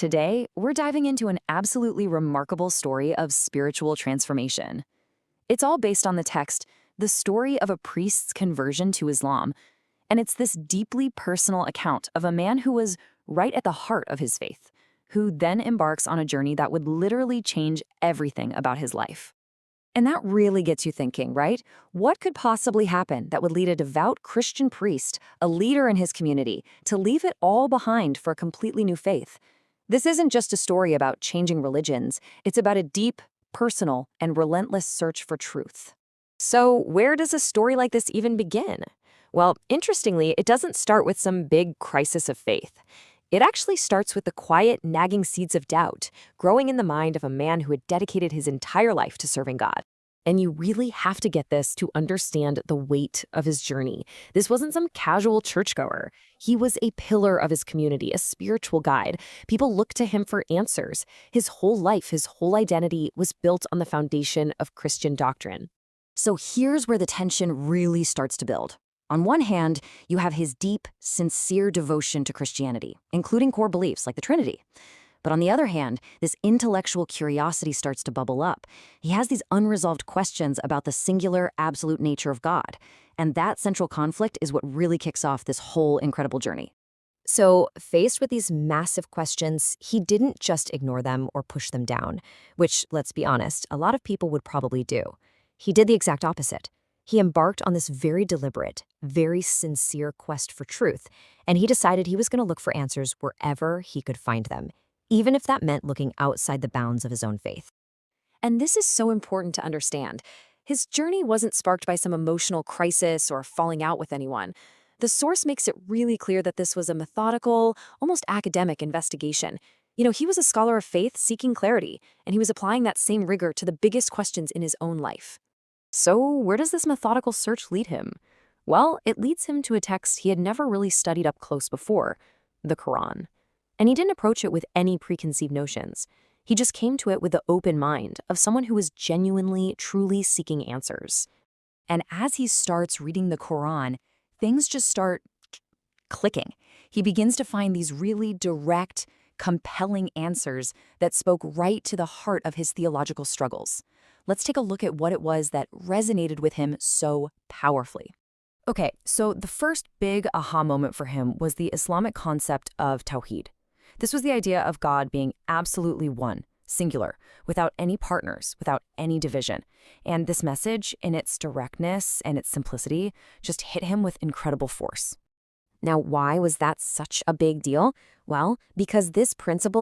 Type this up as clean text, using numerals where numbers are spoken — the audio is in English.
Today, we're diving into an absolutely remarkable story of spiritual transformation. It's all based on the text, The Story of a Priest's Conversion to Islam, and it's this deeply personal account of a man who was right at the heart of his faith, who then embarks on a journey that would literally change everything about his life. And that really gets you thinking, right? What could possibly happen that would lead a devout Christian priest, a leader in his community, to leave it all behind for a completely new faith? This isn't just a story about changing religions, it's about a deep, personal, and relentless search for truth. So, where does a story like this even begin? Well, interestingly, it doesn't start with some big crisis of faith. It actually starts with the quiet, nagging seeds of doubt growing in the mind of a man who had dedicated his entire life to serving God. And you really have to get this to understand the weight of his journey. This wasn't some casual churchgoer. He was a pillar of his community, a spiritual guide. People looked to him for answers. His whole life, his whole identity was built on the foundation of Christian doctrine. So here's where the tension really starts to build. On one hand, you have his deep, sincere devotion to Christianity, including core beliefs like the Trinity. But on the other hand, this intellectual curiosity starts to bubble up. He has these unresolved questions about the singular, absolute nature of God. And that central conflict is what really kicks off this whole incredible journey. So, faced with these massive questions, he didn't just ignore them or push them down, which, let's be honest, a lot of people would probably do. He did the exact opposite. He embarked on this very deliberate, very sincere quest for truth, and he decided he was going to look for answers wherever he could find them, even if that meant looking outside the bounds of his own faith. And this is so important to understand. His journey wasn't sparked by some emotional crisis or falling out with anyone. The source makes it really clear that this was a methodical, almost academic investigation. He was a scholar of faith seeking clarity, and he was applying that same rigor to the biggest questions in his own life. So, where does this methodical search lead him? Well, it leads him to a text he had never really studied up close before, the Quran. And he didn't approach it with any preconceived notions. He just came to it with the open mind of someone who was genuinely, truly seeking answers. And as he starts reading the Quran, things just start clicking. He begins to find these really direct, compelling answers that spoke right to the heart of his theological struggles. Let's take a look at what it was that resonated with him so powerfully. Okay, so the first big aha moment for him was the Islamic concept of Tawhid. This was the idea of God being absolutely one, singular, without any partners, without any division. And this message, in its directness and its simplicity, just hit him with incredible force. Now, why was that such a big deal? Well, because this principle